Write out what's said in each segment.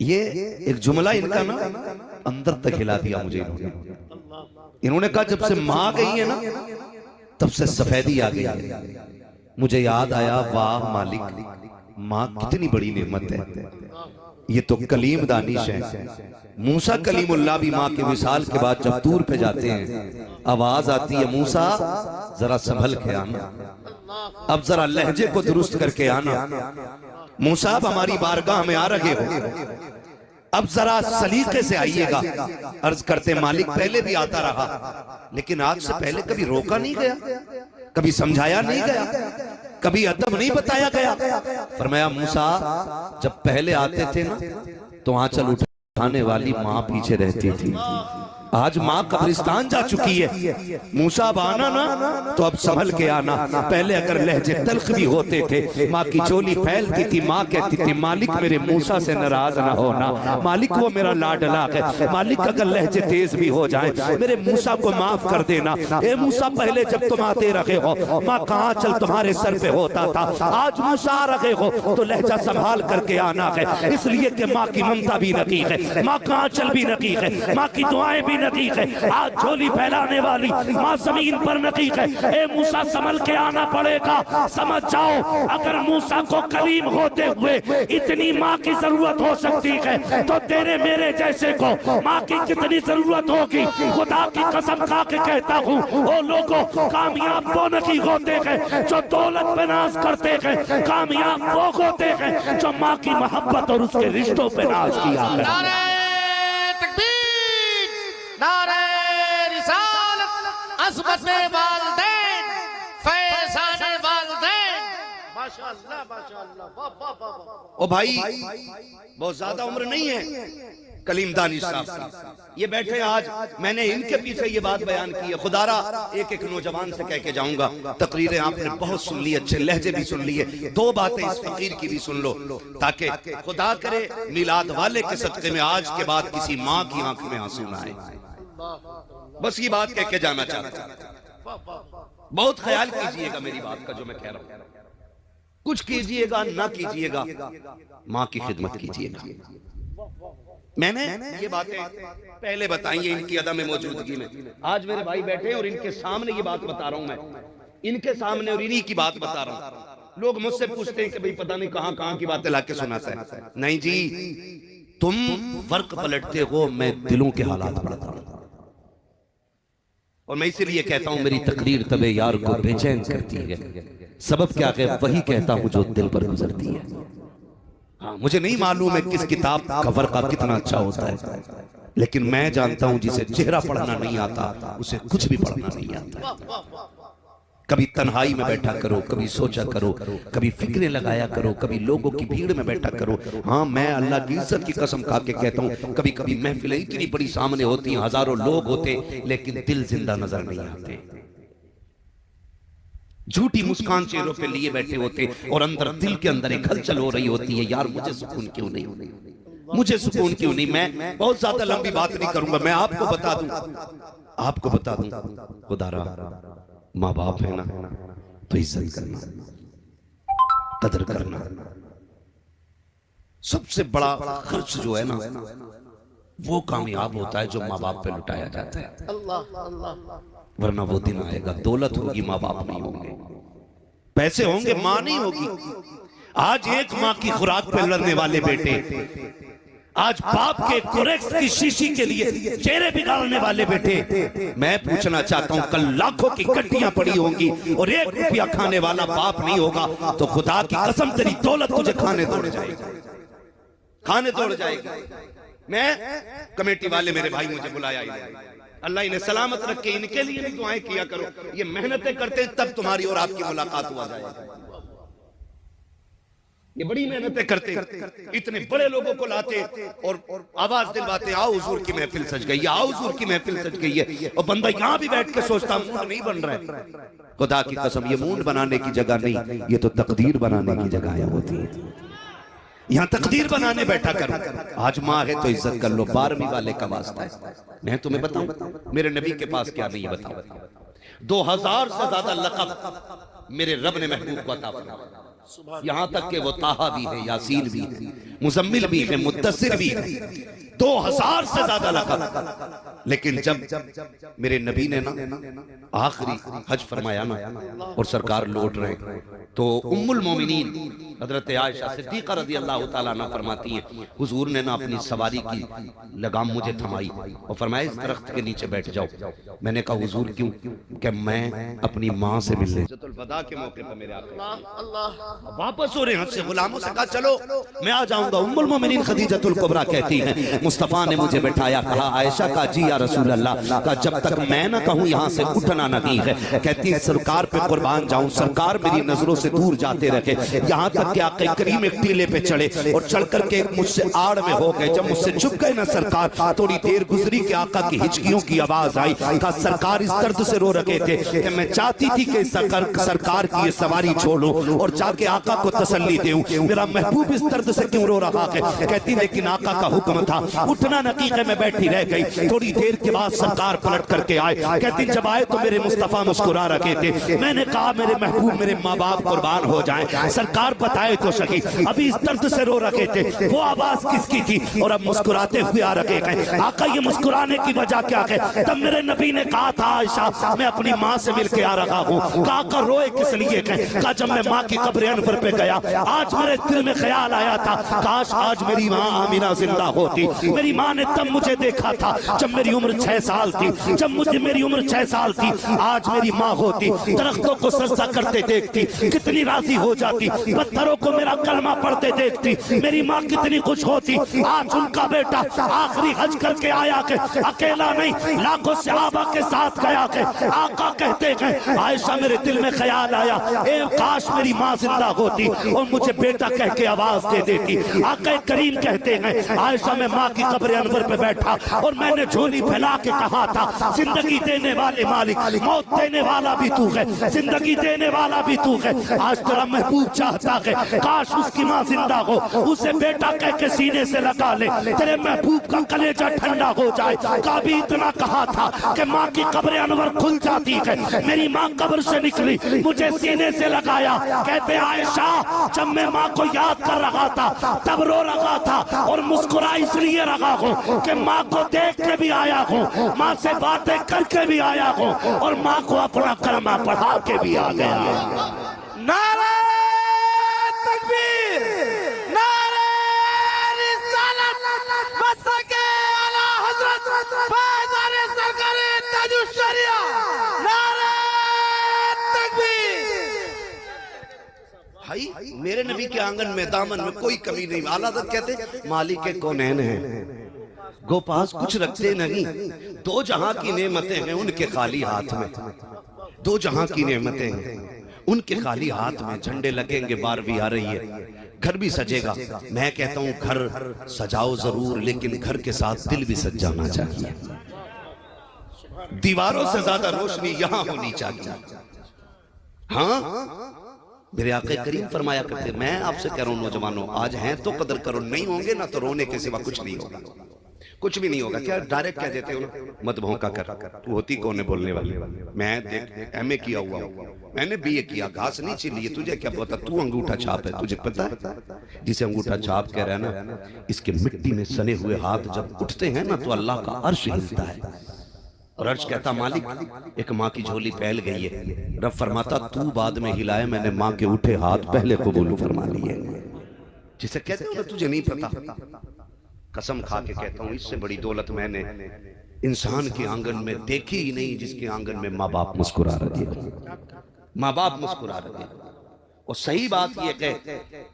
ये एक जुमला इनका ना अंदर तक हिला दिया मुझे इन्होंने। इन्होंने कहा जब से माँ गई है ना तब से सफेदी आ गई है। मुझे याद आया, वाह मालिक, माँ कितनी बड़ी नेमत है। ये तो कलीम दानिश है। मूसा कलीमुल्लाह भी माँ के विसाल के बाद जब दूर पे जाते हैं आवाज आती है, मूसा जरा संभल के आना, अब जरा लहजे को दुरुस्त करके आना। मूसा अब हमारी बारगाह में आ रहे हो, अब जरा सलीके से आइएगा। अर्ज करते मालिक पहले भी आता रहा लेकिन आज से पहले कभी रोका नहीं गया, कभी समझाया नहीं गया, कभी अदब नहीं बताया गया। फरमाया मूसा जब पहले आते थे ना तो आंचल उठाने वाली माँ पीछे रहती थी, आज माँ कब्रिस्तान जा चुकी है। मूसा अब आना ना तो अब संभल के आना। पहले अगर लहजे तल्ख भी होते थे माँ की चोली फैलती थी, माँ कहती थी मालिक मेरे मूसा से नाराज ना होना, मालिक वो मेरा लाडला है, मालिक अगर लहजे तेज भी हो जाए मेरे मूसा को माफ कर देना। ए मूसा पहले जब तुम आते रहे हो माँ कहाँ चल तुम्हारे सर पे होता था, आज मूसा आ रहे हो तो लहजा संभाल करके आना है, इसलिए कि माँ की ममता भी रखी है, माँ कहाँ चल भी रखी है, माँ की दुआएं भी नकी है। आज झोली फैलाने वाली माँ जमीन पर नकी है। ए मूसा संभल के आना पड़ेगा। समझ जाओ अगर मूसा को कलीम होते हुए इतनी माँ की जरूरत हो सकती है तो तेरे मेरे जैसे को माँ की कितनी जरूरत होगी। खुदा की कसम खा के कहता हूँ वो लोगों कामयाब वो नहीं होते हैं जो दौलत पे नाज करते हैं, कामयाब वो होते हैं जो माँ की मोहब्बत और उसके रिश्तों पे नाज किया है। नारे रिसालत, अज़मत वालिदैन, फैज़ान वालिदैन। माशाअल्लाह माशाअल्लाह, वाह वाह वाह। ओ भाई बहुत ज्यादा उम्र नहीं है कलीम दानिश साहब, ये बैठे आज मैंने इनके पीछे ये बात बयान की है। खुदारा एक एक नौजवान से कह के जाऊंगा, तकरीरें आपने बहुत सुन ली, अच्छे लहजे भी सुन लिए, दो बातें इस फकीर की भी सुन लो ताकि खुदा करे मिलाद वाले के सदके में आज के बाद किसी माँ की आंख में आंसू ना आए। बस ये बात कह के जाना चाहता हूं। बहुत ख्याल कीजिएगा मेरी बात का जो मैं कह रहा हूं, कुछ कीजिएगा ना कीजिएगा, माँ की खिदमत कीजिएगा। मैंने ये बातें पहले बताई है इनकी अदम मौजूदगी में। आज मेरे भाई बैठे हैं और इनके सामने ये बात बता रहा हूं मैं, इनके सामने और इन्हीं की बात बता रहा हूं। लोग मुझसे पूछते हैं कि भाई पता नहीं कहां कहां की बातें लाके सुनाता है। नहीं जी, तुम फर्क पलटते हो, मैं दिलों के हालात पढ़ता हूं और मैं इसीलिए कहता हूं मेरी तकरीर तबे यार को बेचैन करती है। सबब क्या है, वही कहता हूं जो दिल पर गुजरती है। हाँ, मुझे नहीं मालूम है किस किताब का वर्का कितना अच्छा होता है, लेकिन मैं जानता हूं जिसे चेहरा पढ़ना नहीं आता उसे कुछ भी पढ़ना नहीं आता। कभी तन्हाई में बैठा करो, कभी सोचा करो, कभी फिक्रें लगाया करो, कभी लोगों की भीड़ में बैठा करो। हाँ, मैं अल्लाह की इज्जत की कसम खा के कहता हूँ कभी कभी महफिलें इतनी बड़ी सामने होती हैं, हजारों लोग होते लेकिन दिल जिंदा नजर नहीं आते। झूठी मुस्कान चेहरों पे लिए बैठे होते और अंदर दिल के अंदर एक हलचल हो रही होती है, यार मुझे सुकून क्यों नहीं, मुझे सुकून क्यों नहीं। मैं बहुत ज्यादा लंबी बात नहीं करूंगा, मैं आपको बता दूं खुदारा माँ बाप है ना तो इज्जत करना, कदर करना। सबसे बड़ा खर्च जो है ना वो कामयाब होता है जो माँ बाप पे लुटाया जाता है। वरना वो दिन आएगा, दौलत होगी माँ बाप नहीं होंगे, पैसे होंगे माँ नहीं होगी। आज एक माँ की खुराक पे लड़ने वाले बेटे, आज बाप के कोरेक्स की शीशी के लिए चेहरे बिगाड़ने वाले बेटे। मैं पूछना चाहता हूं कल लाखों की कट्टियां पड़ी होंगी और 1 रुपया खाने वाला बाप नहीं होगा तो खुदा की कसम तेरी दौलत तुझे खाने दौड़ जाएगी, खाने दौड़ जाएगी। मैं कमेटी वाले मेरे भाई मुझे बुलाया, अल्लाह इन्हें सलामत रखे, इनके लिए भी दुआएं किया करो। ये मेहनतें करते तब तुम्हारी और आपकी मुलाकात हुआ जाएगी। ये बड़ी मेहनतें करते, इतने बड़े लोगों को लाते और आवाज दिलवाते, आओ हुजूर की महफिल सज गई है, आओ हुजूर की महफिल सज गई है। और बंदा यहाँ भी बैठ के सोचता मूड नहीं बन रहा है। खुदा की कसम ये मूड बनाने की जगह नहीं, ये तो तकदीर बनाने की जगह होती है। यहाँ तकदीर बनाने बैठा करो। आज माँ है तो इज्जत कर लो, 12वीं वाले का वास्ता है। मैं तुम्हें बताऊं मेरे नबी के पास क्या नहीं, बताऊं 2000 से ज्यादा लक़ब मेरे रब ने महबूब को अता फरमाया। यहाँ तक के वो ताहा भी है, यासीन भी है, मुजम्मिल भी है, मुद्दस्सिर भी है, 2000 से ज्यादा लक़ब। लेकिन जब मेरे नबी ने ना आखिरी हज फरमाया ना और सरकार लौट रहे तो उम्मुल मोमिनीन हजरत आयशा सिद्दीक़ा रज़ी अल्लाह तआला अन्हा फरमाती हैं हुजूर ने ना अपनी सवारी की लगाम मुझे थमाई और फरमाया इस दरख्त के नीचे बैठ जाओ। मैंने कहा हुजूर क्यों? कि मैं अपनी माँ से मिलने वदा के मौके पर मेरे आका वापस हो रहे हैं, से गुलामों से कहा चलो मैं आ जाऊंगा। उम्मुल मोमिनीन खदीजतुल कुबरा कहती हैं मुस्तफा ने मुझे बैठाया, कहा आयशा का जी या रसूल अल्लाह का जब तक मैं ना कहूँ यहाँ से उठना नहीं है। कहती है सरकार पे कुर्बान जाऊं, सरकार मेरी नजरों से दूर जाते रखे, यहाँ तक कि आका करीम एक टीले पे चढ़े और चढ़ करके मुझसे आड़ में हो गए। जब मुझसे छुप गए ना सरकार, थोड़ी देर गुजरी कि आका की हिचकियों की आवाज आई। कहा सरकार इस दर्द से रो रहे थे कि मैं चाहती थी कि सरकार की ये सवारी छोड़ूं और जाके आका को तसल्ली दूं, मेरा महबूब इस दर्द से क्यों रो रहा है। कहती लेकिन आका का हुक्म था उठना नहीं है, मैं बैठी रह गई। थोड़ी देर के बाद सरकार पलट करके आए। कहती जब आए तो मेरे मुस्तफा मुस्कुरा रखे थे। मैंने कहा मेरे महबूब मेरे माँ बाप कुर्बान हो जाएं, सरकार बताए तो सही अभी इस दर्द से रो रखे थे, वो आवाज किसकी थी? और अब मुस्कुराते हुए आ रखे गए। आका ये मुस्कुराने की वजह क्या है? तब मेरे नबी ने कहा था आयशा मैं अपनी माँ से मिलके आ रहा हूँ। कहा रोए किस लिए? कहा जब मैं माँ की कब्र अनवर पे गया आज मेरे दिल में ख्याल आया था काश आज मेरी माँ आमिना जिंदा होती। मेरी माँ ने तब मुझे देखा था जब मेरी उम्र 6 साल थी, जब मुझे मेरी उम्र 6 साल थी, आज मेरी माँ होती दरख्तों को सजदा करते देखती कितनी राजी हो जाती, पत्थरों को मेरा कलमा पढ़ते देखती, मेरी माँ कितनी खुश होती। आज उनका बेटा आखिरी हज करके आया के अकेला नहीं लाखों सहाबा के साथ गया के आका कहते हैं आयशा मेरे दिल में ख्याल आया ए काश मेरी माँ जिंदा होती और मुझे बेटा कह के आवाज दे देती। आका करीम कहते हैं आयशा मैं माँ की कब्र अनवर पे बैठा और मैंने झोली फैला के कहा था जिंदगी देने वाले मालिक, मौत देने वाला भी तू है, जिंदगी देने वाला भी तू है। आज तेरा महबूब चाहता है काश उसकी माँ जिंदा हो, उसे बेटा कह के सीने से लगा ले, तेरे महबूब का कलेजा ठंडा हो जाए। कभी इतना कहा था कि माँ की कब्र अनवर खुल जाती है, मेरी माँ कब्र से निकली मुझे सीने से लगाया। कहते आयशा जब मैं माँ को याद कर रहा था तब रो रहा था और मुस्कुरा इसलिए रहा हूँ कि माँ को देख के भी आया हूँ, माँ से बातें करके भी आया हूँ और माँ को अपना कलमा पढ़ा के भी आ गया। नारे तकबीर, नारे रिसालत, मस्तके आला हजरत फैज़ाने सरकारे ताजुश शरिया, नारे तकबीर। भाई मेरे नबी के आंगन में दामन में कोई कमी नहीं। आला हज़रत कहते मालिक के कौनैन हैं, गो पास कुछ रखते नहीं, दो जहां की नेमतें हैं उनके खाली हाथ में, दो जहां की नेमतें हैं उनके खाली हाथ में। झंडे लगेंगे, बारहवीं आ रही है, घर भी सजेगा। मैं कहता हूं घर सजाओ जरूर लेकिन घर के साथ दिल भी सज जाना चाहिए। दीवारों से ज्यादा रोशनी यहां होनी चाहिए। हाँ मेरे आका करीम फरमाया करते, मैं आपसे कह रहा हूं नौजवानों आज हैं तो कदर करो, नहीं होंगे ना तो रोने के सिवा कुछ नहीं होगा, कुछ भी नहीं होगा। क्या डायरेक्ट कह देते हो ना मत भौंका कर, तू होती कौन है बोलने वाली? मैं देख MA किया हुआ हूँ, मैंने BA किया, घास नहीं छिली, तुझे क्या पता? तू अंगूठा छाप है, तुझे पता है? जिसे अंगूठा छाप कह रहा है ना, इसके मिट्टी में सने हुए हाथ जब उठते हैं ना तो अल्लाह का अर्श हिलता है और अर्श कहता मालिक एक माँ की झोली फैल गई है। रब फरमाता तू बाद में हिलाए, मैंने माँ के उठे हाथ पहले कबूल फरमा लिए। जिसे कहते हो ना तुझे नहीं पता, कसम खा के कहता हूं इससे बड़ी दौलत मैंने इंसान के आंगन में देखी ही नहीं जिसके आंगन में माँ बाप मुस्कुरा रहे हैं, माँ बाप मुस्कुरा रहे हैं। और सही बात यह है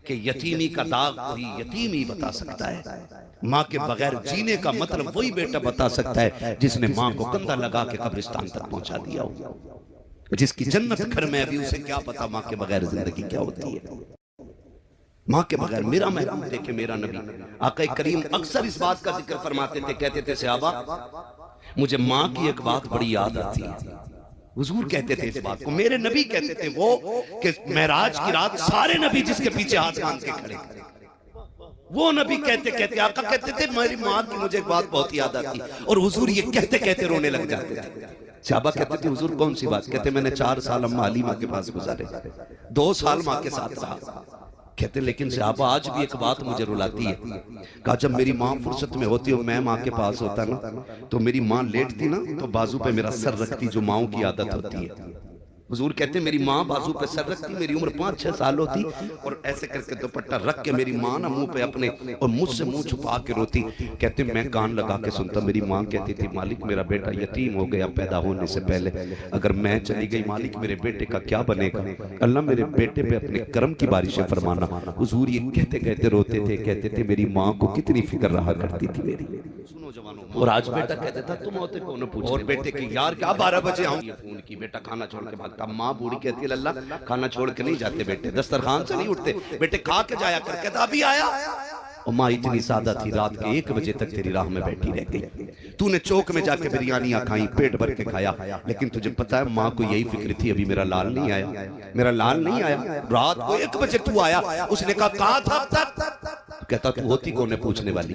कि यतीमी का दाग वही यतीम ही बता सकता है। माँ के बगैर जीने का मतलब वही बेटा बता सकता है जिसने माँ को कंधा लगा के कब्रिस्तान तक पहुंचा दिया हो। जिसकी जन्नत घर में अभी उसे क्या पता माँ के बगैर जिंदगी क्या होती है। माँ के बगैर मेरा महबूब देखे मेरा नबी आका करीम अक्सर इस बात का जिक्र फरमाते थे, कहते थे सहाबा मुझे माँ की एक बात बड़ी याद आती है। हुजूर कहते थे इस बात को, मेरे नबी कहते थे वो कि मेराज की रात सारे नबी जिसके पीछे हाथ बांध के खड़े, वो नबी कहते कहते आका कहते थे मेरी माँ की मुझे एक बात बहुत याद आती और हुजूर ये कहते कहते रोने लग जाते थे। सहाबा कहते थे हुजूर कौन सी बात? कहते मैंने 4 साल अम्मा हलीमा के पास गुजारे, 2 साल माँ के साथ रहा, कहते लेकिन साहब आज भी एक बात मुझे रुलाती है। कहा जब मेरी माँ फुर्सत में होती और मैं माँ के पास होता ना, तो मेरी माँ लेटती ना तो बाजू पे मेरा सर रखती, जो माँओं की आदत होती है। हुजूर कहते मेरी माँ बाजू पे सर रखती, मेरी उम्र 5-6 साल होती, और ऐसे करके दुपट्टा रख के मेरी माँ ना मुंह पे अपने और मुझसे मुंह छुपा के रोती। कहते मैं कान लगा के सुनता। मेरी माँ कहती थी मालिक मेरा बेटा यतीम हो गया पैदा होने से पहले, अगर मैं चली गई मालिक मेरे बेटे का क्या बनेगा, अल्लाह मेरे बेटे पे अपने कर्म की बारिशें फरमाना। हुजूर ये कहते कहते रोते थे, कहते थे मेरी माँ को कितनी फिक्र रहा करती थी मेरी। सुनो जवानों, और आज बेटा कहता था तुम होते कौन पूछ, और बेटे की यार क्या 12 बजे आऊंगी, फोन की बेटा खाना छोड़ के भागता। माँ बूढ़ी कहती है लल्ला खाना छोड़ के नहीं जाते बेटे, दस्तरखान से नहीं उठते बेटे, खा के जाया कर। कहता अभी आया। और माँ इतनी सादा थी, रात के 1 बजे तक तेरी राह में बैठी रह गई। तूने चौक में जाके बिरयानियां खाई, पेट भर के खाया, लेकिन तुझे पता है माँ को यही फिक्र थी अभी मेरा लाल नहीं आया, मेरा लाल नहीं आया। रात को 1 बजे तू आया, उसने कहा कहाँ था अब तक? कहता तू होती कौन है पूछने वाली?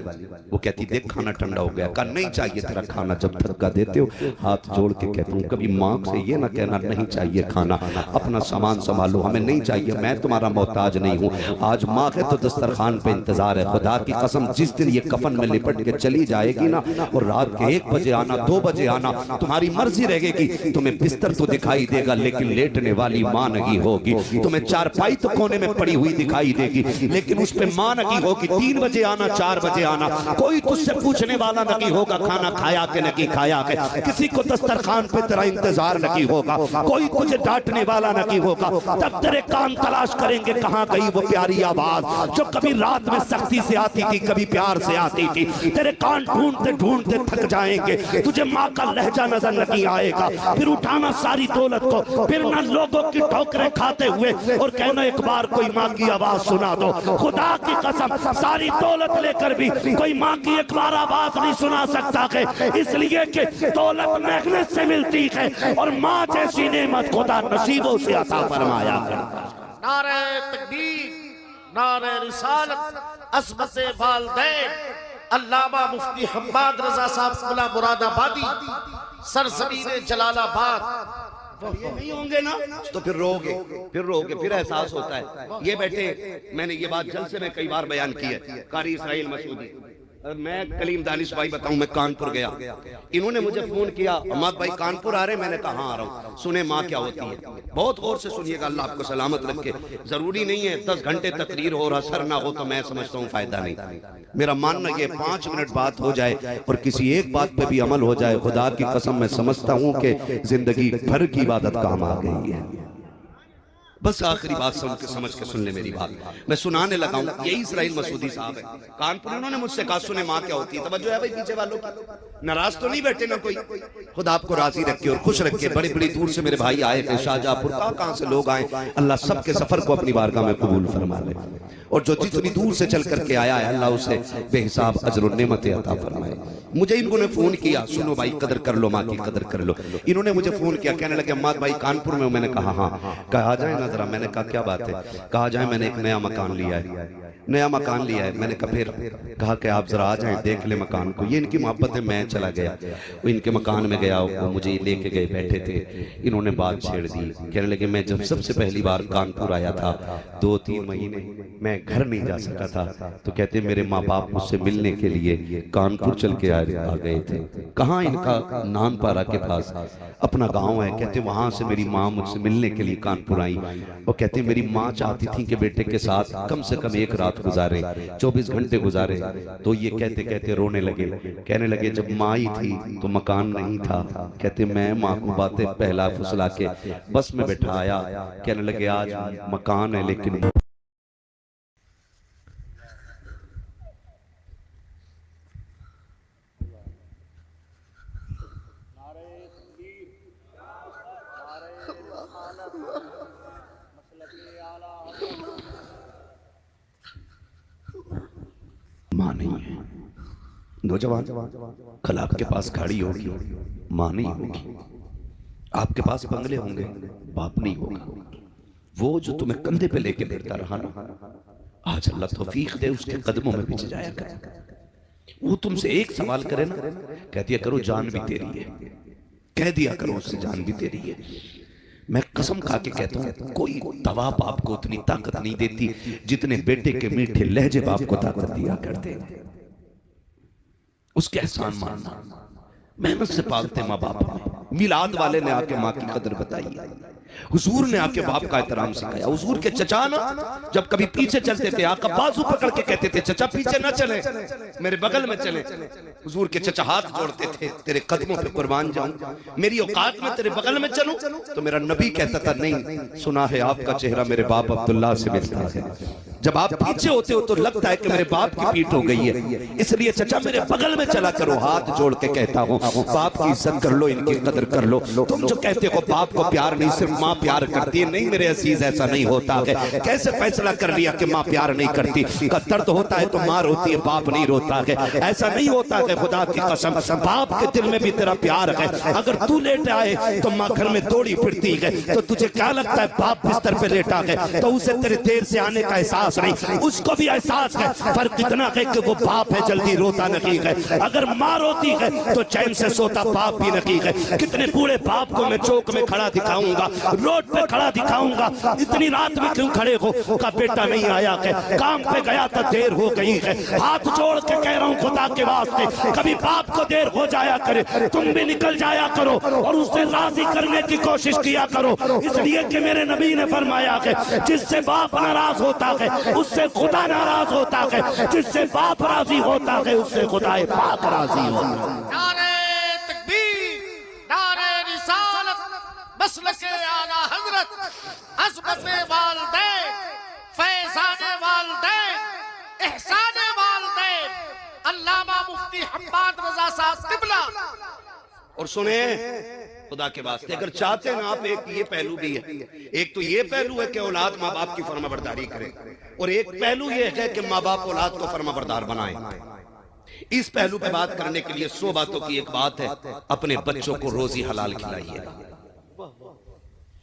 वो कहती देख खाना ठंडा हो गया। कहा नहीं चाहिए तेरा खाना, जब धक्का देते हो हाथ जोड़ के कहता हूँ कभी माँ से ये ना कहना नहीं चाहिए खाना, अपना सामान संभालो, हमें नहीं चाहिए, मैं तुम्हारा मोहताज नहीं हूँ। आज माँ है तो दस्तरखान पे इंतजार है। खुदा की कसम जिस दिन ये कफन में लिपट के चली जाएगी ना, और रात के 1 बजे आना 2 बजे आना, तुम्हारी मर्जी रहेगी। तुम्हें बिस्तर तो दिखाई देगा लेकिन लेटने वाली माँ नहीं होगी। तुम्हें चारपाई तो कोने में पड़ी हुई दिखाई देगी लेकिन उस पर माँ नहीं होगी। 3 बजे आना 4 बजे आना, कोई तुझसे पूछने वाला नहीं होगा खाना खाया कि नहीं खाया के, किसी को दस्तरखान पे तेरा इंतजार नहीं होगा, कोई तुझे डांटने वाला नहीं होगा। तब तेरे कान तलाश करेंगे कहाँ गई वो प्यारी आवाज जो कभी रात में सख्ती से आती थी, कभी प्यार से आती थी। तेरे कान ढूंढते ढूंढते थक जाएंगे, तुझे माँ का लहजा नजर नहीं आएगा। फिर उठाना सारी दौलत को, फिर ना लोगों की ठोकरें खाते हुए और कहना एक बार कोई माँ की आवाज सुना दो। खुदा की कसम सारी दौलत लेकर भी कोई माँ की एक बार आवाज नहीं सुना सकता है, इसलिए कि दौलत मेहनत से मिलती है और माँ जैसी नेमत खुदा नसीबों से अता फरमाया करता है। नारे तकबीर, नारे रिसालत, अज़मत वालिदैन, अल्लामा मुफ्ती हम्माद रजा साहब खुला मुरादाबादी, सरजमीन जलालाबाद। नहीं होंगे ना तो फिर रोगे, फिर एहसास होता है। ये बैठे, मैंने ये बात जल से मैं कई बार बयान की है, कारी इसराइल मसूदी। मैं कलीम दानिश भाई बताऊं, मैं कानपुर गया, इन्होंने मुझे फोन किया अहमद भाई कानपुर आ रहे, मैंने कहा हाँ आ रहा हूँ। सुने माँ क्या होती है, बहुत गौर से सुनिएगा, अल्लाह आपको सलामत रखे। जरूरी नहीं है 10 घंटे तकरीर हो रहा असर ना हो तो मैं समझता हूँ फायदा नहीं। मेरा मानना ये 5 मिनट बात हो जाए और किसी एक बात पे भी अमल हो जाए, खुदा की कसम मैं समझता हूँ कि जिंदगी भर की इबादत काम आ गई है। बस आखिरी बात समझ के सुन ले मेरी बात, मैं सुनाने लगा हूं। यही इसराइल मसूदी साहब है कानपुर, उन्होंने मुझसे कहा सुने माँ क्या होती है। तवज्जो है भाई पीछे वालों की, नाराज तो नहीं बैठे ना कोई, खुदा आपको राजी रखे और खुश रखे। बड़ी बड़ी दूर से मेरे भाई आए थे, शाहजहांपुर कहां से लोग आए, अल्लाह सबके सफर को अपनी बारगाह में कबूल फरमा ले, और जो जितनी दूर से चल करके आया है अल्लाह उसे बेहिसाब अजर और नेमतें अता फरमाए। मुझे इन्होंने फोन किया, सुनो भाई कदर कर लो, माँ की कदर कर लो। इन्होंने मुझे फोन किया, कहने लगे अम्माद भाई कानपुर में, मैंने कहा हाँ, कहा जाए ना जरा। मैंने कहा क्या बात है? कहा जाए मैंने एक नया मकान लिया है, नया मकान लिया है। मैंने कहा फिर? कहा कि आप जरा आ जाएं देख ले मकान को। ये इनकी मोहब्बत है, मैं चला गया, वो इनके मकान में गया, वो मुझे लेके गए, बैठे थे, इन्होंने बात छेड़ दी। कहने लगे मैं जब सबसे पहली बार कानपुर आया था 2-3 महीने मैं घर नहीं जा सका था, तो कहते मेरे माँ बाप मुझसे मिलने के लिए कानपुर चल के आ गए थे। कहाँ? इनका नानपारा के पास अपना गांव है। कहते वहां से मेरी माँ मुझसे मिलने के लिए कानपुर आई, और कहते मेरी माँ चाहती थी कि बेटे के साथ कम से कम एक रात गुजारे, 24 घंटे गुजारे। तो ये कहते कहते रोने लगे, कहने लगे जब माँ आई थी तो मकान नहीं था। कहते मैं माँ को बातें पहला फुसला के बस में बैठाया, कहने लगे आज मकान है लेकिन माँ नहीं है। नौजवान कल आपके पास गाड़ी होगी, माँ नहीं होगी। आपके पास बंगले होंगे, बाप नहीं होगा। वो जो तुम्हें कंधे पे लेके फिरता रहा ना, आज अल्लाह तौफीक दे उसके कदमों में पीछे जाया कर। वो तुमसे एक सवाल करे ना, कह दिया करो जान भी तेरी है, कह दिया करो उससे जान भी तेरी है। मैं कसम खा के कहता हूं कोई दवा बाप को उतनी ताकत नहीं देती जितने बेटे के मीठे लहजे बाप को ताकत दिया करते। उसके एहसान मानना, मेहनत से पालते माँ बाप हमें। मिलाद वाले ने आके माँ की कदर बताई, हुजूर ने आके बाप का एहतराम सिखाया। हुजूर के चचा ना जब कभी पीछे चलते थे आका बाजू पकड़ के कहते थे चचा पीछे ना चले, मेरे बगल में चले। हुजूर के चचा हाथ जोड़ते थे, तेरे कदमों पे कुर्बान जाऊं, मेरी औकात में तेरे बगल में चलूं। तो मेरा नबी कहता था नहीं, सुना है आपका चेहरा मेरे बाप अब्दुल्ला से मिलता है। जब आप पीछे होते हो तो लगता है कि मेरे बाप की पीठ हो गई है, इसलिए चचा मेरे बगल में चला करो। हाथ जोड़ के कहता हूँ बाप की इज्जत कर लो, इनकी कदर कर लो। तुम जो कहते हो बाप को प्यार नहीं, सिर्फ माँ प्यार करती है, नहीं मेरे अजीज ऐसा नहीं होता है। कैसे फैसला कर लिया कि माँ प्यार नहीं करती? का दर्द होता है तो माँ रोती है, बाप नहीं रोता है। ऐसा नहीं होता है, खुदा की कसम बाप के दिल में भी तेरा प्यार है। अगर तू लेट आए तो माँ घर में दौड़ी फिरती है, तो तुझे क्या लगता है बाप बिस्तर पे लेटा है तो उसे तेरे देर से आने का एहसास नहीं, उसको भी एहसास है। फर्क इतना है कि वो बाप है, जल्दी रोता नहीं है। अगर माँ रोती है तो चैन से सोता बाप भी नहीं है। कितने बूढ़े बाप को मैं चौक में खड़ा दिखाऊंगा, रोड पे खड़ा दिखाऊंगा, इतनी रात में क्यों खड़े हो? का बेटा नहीं आया है, काम पे गया था देर हो गई है। हाथ जोड़ के कह रहा हूँ खुदा के वास्ते, कभी बाप को देर हो जाया करे, तुम भी निकल जाया करो और उसे राजी करने की कोशिश किया करो। इसलिए कि मेरे नबी ने फरमाया है जिससे बाप नाराज होता है उससे खुदा नाराज होता है, जिससे बाप राजी होता है उससे खुदा पाक राजी होता है। नारे तकबीर, नारे रिसालत, मसलके आला हजरत, अज़मते वालिदैन, फैज़ाने वालिदैन, एहसाने वालिदैन, अल्लामा मुफ्ती हम्माद रजा साहब क़िबला। और सुने खुदा के वास्ते, अगर चाहते हैं आप, एक ये पहलू भी है। एक तो ये पहलू है कि औलाद माँ बाप की फरमाबरदारी करे, और एक पहलू ये है कि माँ बाप औलाद को फरमाबरदार बनाए। इस पहलू पे बात करने के लिए 100 बातों की एक बात है, अपने बच्चों को रोजी हलाल खिलाइएगा।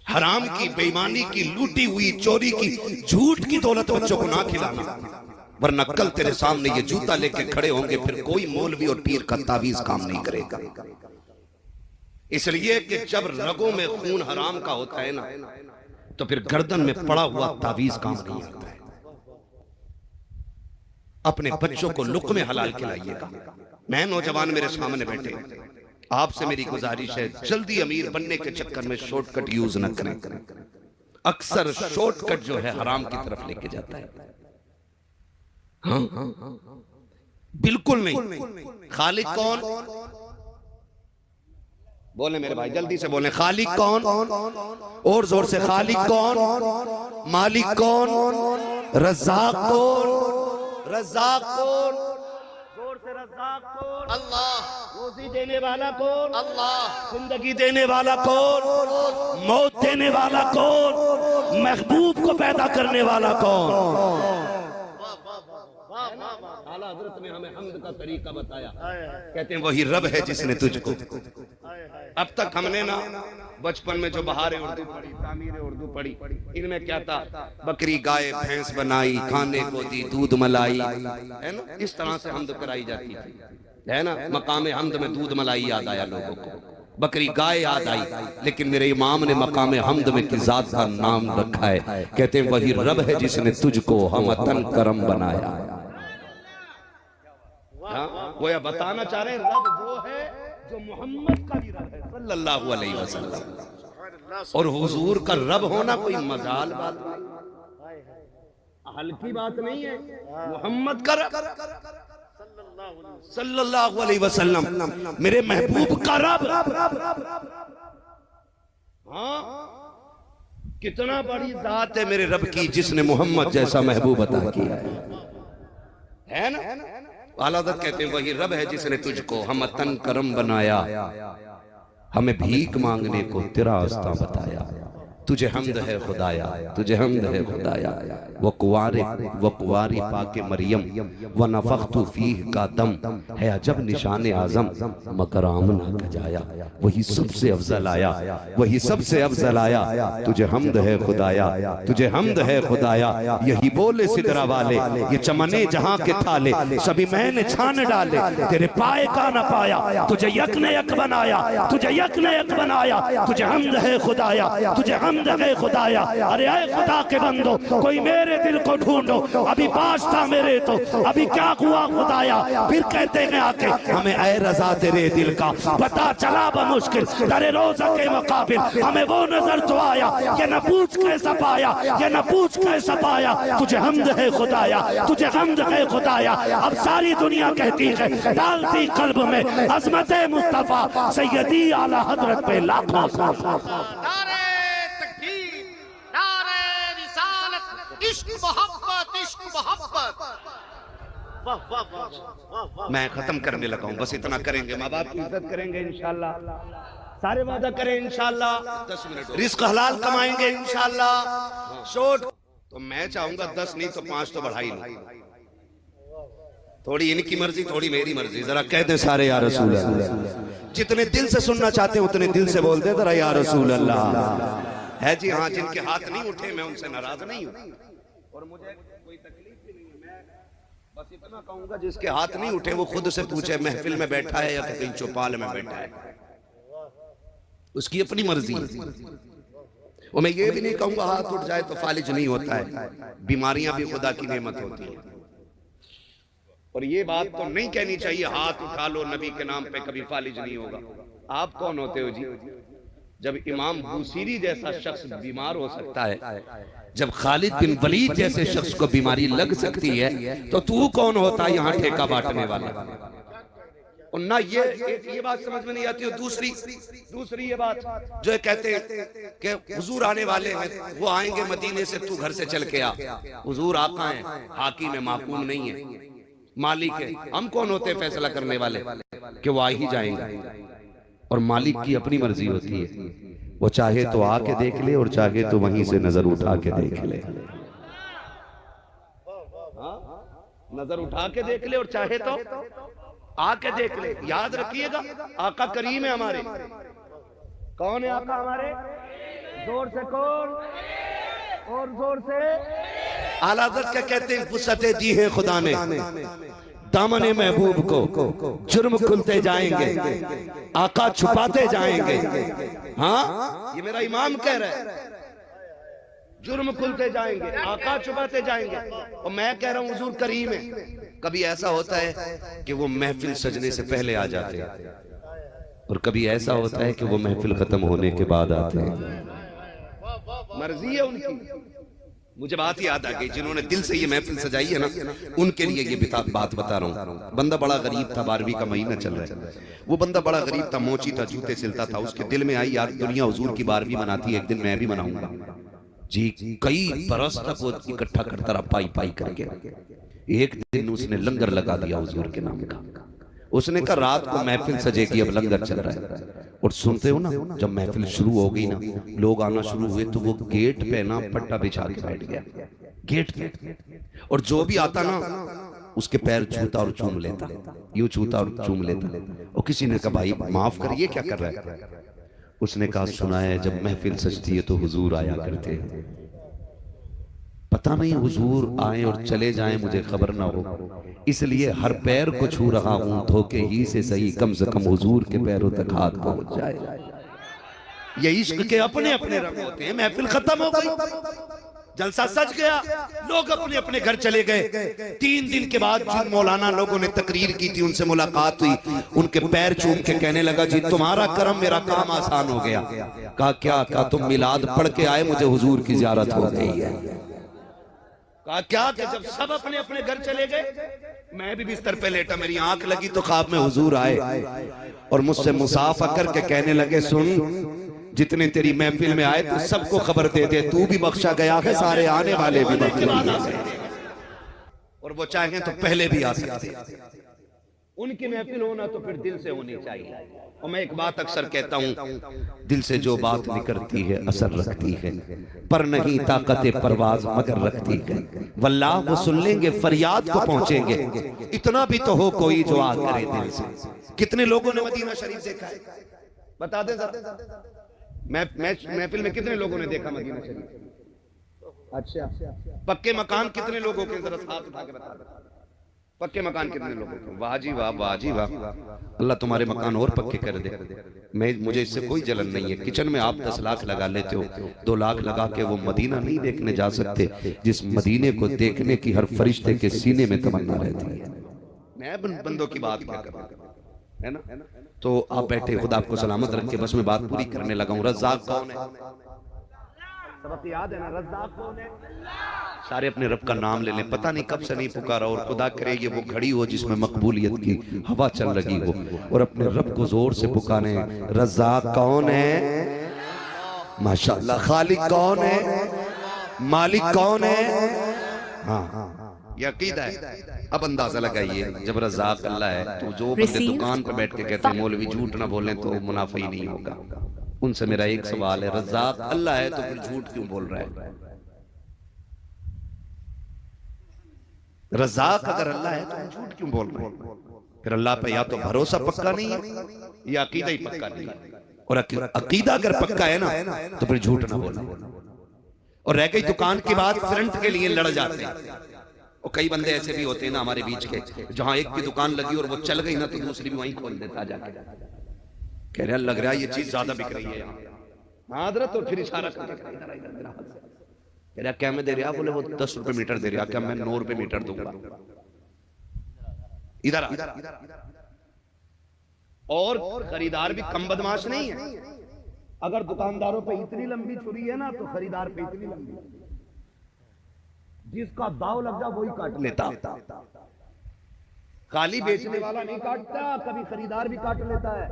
हराम की, बेईमानी की, लूटी हुई, चोरी की, झूठ की दौलत बच्चों को ना खिलाना, वरना कल तेरे सामने ये जूता लेके खड़े होंगे, फिर कोई मौलवी और पीर का तावीज काम नहीं करेगा। इसलिए कि जब रगों में खून हराम का होता है ना, तो फिर गर्दन में पड़ा हुआ तावीज काम नहीं आता है। अपने बच्चों को लुक़्मे हलाल खिलाइएगा। मैं नौजवान मेरे सामने बैठे, आपसे मेरी गुजारिश है, जल्दी अमीर बनने के चक्कर में शॉर्टकट यूज न करें। अक्सर शॉर्टकट जो है हराम की तरफ लेके जाता है। हाँ, बिल्कुल नहीं। खालिक कौन? बोले मेरे भाई, जल्दी से बोले। खालिक कौन? और जोर से। खालिक कौन? मालिक कौन? रज़्ज़ाक़ कौन? रज़्ज़ाक़ कौन? जोर से। रज़्ज़ाक़ कौन? अल्लाह। रोजी देने वाला कौन? अल्लाह। जिंदगी देने वाला कौन? मौत देने वाला कौन? महबूब को पैदा करने वाला कौन? आला हज़रत ने हमें हम्द का तरीका बताया। कहते हैं वही रब है जिसने तुझको। अब तक हमने ना बचपन में जो बहारे उर्दू पढ़ी, तामीर उर्दू पढ़ी, इनमें क्या था? बकरी गाय भैंस बनाई, खाने को दी दूध मलाई, है ना? इस तरह से हम्द कराई जाती थी, है ना? मकाम हम्द में दूध मलाई याद आया लोगों को, बकरी गाय याद आई, लेकिन मेरे इमाम ने मकाम हम्द में की जात का नाम रखा है। कहते हैं वही रब है जिसने तुझको हमतन करम बनाया। गोया बताना चाह रहे हैं रब वो है जो मोहम्मद का भी रब है सल्लल्लाहु अलैहि वसल्लम। और हुजूर का रब होना कोई मजाल बात नहीं, हल्की बात नहीं है। मोहम्मद का रब सल्लल्लाहु अलैहि वसल्लम, मेरे महबूब का रब। हाँ, कितना बड़ी जात है मेरे रब की जिसने मोहम्मद जैसा महबूब अता किया है ना? आला हज़रत कहते हैं वही रब है जिसने तुझको हमतन करम बनाया, हमें भीख मांगने को तेरा रास्ता बताया। तुझे हमद है खुदाया, तुझे हमद है खुदाया। वो कुंवारी पाके मरियम व नफख्तु फीह का दम है अजब निशान आजम मगर आमना खजाया। वही सबसे अफजल आया, वही सबसे अफजल आया। तुझे हमद है खुदाया, तुझे हमद है खुदाया। यही बोले सिदरा वाले ये चमने जहां के थाले सभी मैंने छान डाले तेरे पाए का न पाया। तुझे यक ने यक बनाया, तुझे यक ने यक बनाया। तुझे हमद है खुदाया, तुझे हमद है खुदाया। अरे आए खुदा के बंदो कोई मेरे दिल को ढूंढो, अभी पास था मेरे तो अभी क्या हुआ खुदाया। फिर कहते हैं आके हमें ऐ रजा तेरे दिल का पता चला बमुश्किल तेरे रोजा के मुकाबिल हमें वो नजर तो आया। ये न पूछ कैसा पाया, ये न पूछ कैसा पाया। तुझे हमद है खुदाया, तुझे हमद है खुदाया। अब सारी दुनिया कहती है डालती कल्ब में अजमत मुस्तफा सैयदी आला हजरत पे लाखों नारे तकबीर, नारे रिसालत, इश्क मोहब्बत, इश्क मोहब्बत। वाह वाह वाह वाह वाह। मैं खत्म करने लगा हूं, बस इतना करेंगे। माँ बाप की इज्जत करेंगे इंशाल्लाह, सारे वादा करें इंशाल्लाह। 10 मिनट रिस्क हलाल कमाएंगे इंशाल्लाह। शोट तो मैं चाहूंगा 10 नहीं तो 5 तो बढ़ा ही लो। थोड़ी इनकी मर्जी थोड़ी मेरी मर्जी। जरा कह दे सारे या रसूल अल्लाह। जितने दिल से सुनना चाहते हैं उतने दिल से बोल दे जरा या रसूल अल्लाह। है जी हाँ, जिनके हाथ नहीं उठे मैं उनसे नाराज नहीं हूँ और मुझे कोई तकलीफ भी नहीं है। मैं बस इतना कहूंगा जिसके हाथ नहीं उठे वो खुद से पूछे महफिल में बैठा है या कहीं चौपाल में बैठा है, उसकी अपनी मर्जी है। और मैं ये भी नहीं कहूंगा हाथ उठ जाए तो फालिज नहीं होता है, बीमारियां भी खुदा की नेमत होती है। और ये बात तो नहीं कहनी चाहिए हाथ उठा लो नबी के नाम पे कभी फालिज नहीं होगा। आप कौन होते हो जी? जब इमाम बूसीरी जैसा शख्स बीमार हो सकता है, जब खालिद बिन वलीद जैसे शख्स को बीमारी लग सकती है, तो तू कौन होता है यहाँ ठेका बांटने वाला? और ना ये बात समझ में नहीं आती। और दूसरी ये बात जो है कहते हैं कि हुजूर आने वाले हैं, वो आएंगे मदीने से, तू घर से चल के आ। हुजूर आका है, हाकिम है, माकूम नहीं है, मालिक है। हम कौन होते हैं फैसला करने वाले कि वो आ ही जाएंगे? और मालिक की अपनी मर्जी होती है, वो चाहे तो आके देख ले और चाहे तो वहीं से नजर उठा के देख ले। नजर उठा के देख ले और चाहे तो आके देख ले। याद रखिएगा आका करीम है हमारे। कौन है आका हमारे? जोर से कौन? और जोर से आला हज़रत क्या कहते हैं? फुर्सतें दी है खुदा ने दामने महबूब को, जुर्म खुलते जाएंगे, आका छुपाते जाएंगे। हाँ, ये मेरा इमाम कह रहा है, जुर्म खुलते जाएंगे, आका छुपाते जाएंगे। और मैं कह रहा हूँ हुजूर करीम है। कभी ऐसा होता है कि वो महफिल सजने से पहले आ जाते हैं और कभी ऐसा होता है कि वो महफिल खत्म होने के बाद आते हैं। मर्जी है उनकी। मुझे बात याद आ गई, जिन्होंने दिल से ये महफिल सजाई है ना, उनके लिए ये बात बता रहा हूँ। बंदा बड़ा गरीब था, 12वीं का महीना चल रहा है। वो बंदा बड़ा गरीब था, मोची था, जूते सिलता था। उसके दिल में आई यार दुनिया हुजूर की 12वीं मनाती है, एक दिन मैं भी मनाऊंगा जी। कई बरस तक वो इकट्ठा करता रहा पाई पाई करके। एक दिन उसने लंगर लगा दिया हुजूर के नाम का। उसने कहा रात को महफिल सजेगी, अब लंगर चल रहा है। और सुनते हो ना, जब महफिल शुरू हो गई ना, लोग आना शुरू हुए, तो वो गेट पे ना पट्टा बिछा के बैठ गया, गेट पे। और जो भी आता ना उसके पैर छूता और चूम लेता, यूं छूता और चूम लेता। और किसी ने कहा भाई माफ करिए, क्या कर रहा है? उसने कहा सुना है जब महफिल सजती है तो हुजूर आया करते हैं। पता नहीं हुजूर आए और चले जाएं मुझे खबर ना हो, इसलिए हर पैर को छू रहा हूं, धोखे ही से सही कम से कम हुजूर के पैरों तक हाथ पहुंच जाए। ये इश्क के अपने अपने रंग होते हैं। महफिल खत्म हो गई, जलसा सज गया, लोग अपने अपने घर चले गए। 3 दिन के बाद जिन मौलाना लोगों ने तकरीर की थी उनसे मुलाकात हुई, उनके पैर चूम के कहने लगा जी तुम्हारा करम मेरा काम आसान हो गया। कहा क्या? कहा तुम मिलाद पढ़ के आए, मुझे हुजूर की ज़ियारत हो गई है। कहा क्या? कि जब सब अपने अपने घर चले गए, मैं भी बिस्तर पे लेटा, मेरी आंख लगी तो ख्वाब में हुजूर आए और मुझसे मुसाफा करके कहने लगे सुन, जितने तेरी महफिल में आए तो सबको खबर दे दे, तू भी बख्शा गया है, सारे आने वाले भी बख्शे गए, और वो चाहें तो पहले भी आ सकते। उनकी महफिल होना तो फिर दिल से होनी चाहिए। और मैं एक बात अक्सर कहता हूं, दिल से जो बात निकलती है असर रखती है, पर नहीं ताकत परवाज मगर रखती है। वल्लाह वो सुन लेंगे, फरियाद को पहुंचेंगे, इतना भी तो हो कोई जो आ करे दिल से। कितने लोगों ने मदीना शरीफ देखा है, बता दे जरा। महफिल में कितने लोगों ने देखा मदीना शरीफ? अच्छा, पक्के मकान कितने लोगों के, जरा हाथ उठा के बता दे। पक्के मकान कितने लोगों के? वाह जी वाह, वाह जी वाह। अल्लाह तुम्हारे मकान और पक्के कर दे। मुझे इससे कोई जलन नहीं है। किचन में आप 10 लाख लगा लेते हो, 2 लाख लगा के वो मदीना नहीं देखने जा सकते जिस मदीने को देखने की हर फरिश्ते के सीने में तमन्ना रहती है। मैं बंदों की बात क्या कर रहा है ना। तो आप बैठे, खुदा आपको सलामत रखे। बस मैं बात पूरी करने लगा हूँ। रज़्ज़ाक़ कौन है? सबक याद है ना? रज़्ज़ाक़ कौन है? सारे अपने रब का नाम ले लें। पता नहीं कब से नहीं पुकारा, और खुदा करे ये वो घड़ी हो जिसमें मकबूलियत की हवा चल रही हो, और अपने रब को जोर से पुकारे। रज़्ज़ाक़ कौन है? माशाअल्लाह। खालिक कौन है? मालिक कौन है? हाँ, ये अकीदा है। अब अंदाजा लगाइए, जब रज़्ज़ाक़ अल्लाह है तो जो बंदे दुकान पे बैठ के कहते हैं मौलवी झूठ ना बोलें तो मुनाफा ही नहीं होगा, उनसे मेरा एक सवाल है, रज़्ज़ाक़ अल्लाह है तो फिर झूठ क्यों बोल रहा है? रज़्ज़ाक़ अगर अल्लाह है तो झूठ क्यों बोल रहे हैं? फिर अल्लाह पे या तो भरोसा पक्का नहीं है या अकीदा ही पक्का नहीं है। और अकीदा अगर पक्का है ना तो फिर झूठ ना बोलना। और रह गई दुकान की बात, फ्रंट के लिए लड़ जाते हैं। और कई बंदे ऐसे भी होते हैं ना हमारे बीच के, जहां एक की दुकान लगी और वो चल गई ना तो दूसरी भी वहीं खोल देता जाके। कह रहा लग रहा है ये चीज ज्यादा बिक रही है यहाँ। हज़रत, और फिर इशारा करता कह रहा क्या मैं दे रहा? बोले वो 10 रुपए मीटर दे रहा। क्या मैं 9 रुपए मीटर दूंगा? इधर और खरीदार भी कम बदमाश नहीं है। अगर दुकानदारों पे इतनी लंबी छुरी है ना तो खरीदार पे इतनी लंबी, जिसका दाव लग जा वही काट लेता। खाली बेचने वाला नहीं काटता, कभी खरीदार भी काट लेता है।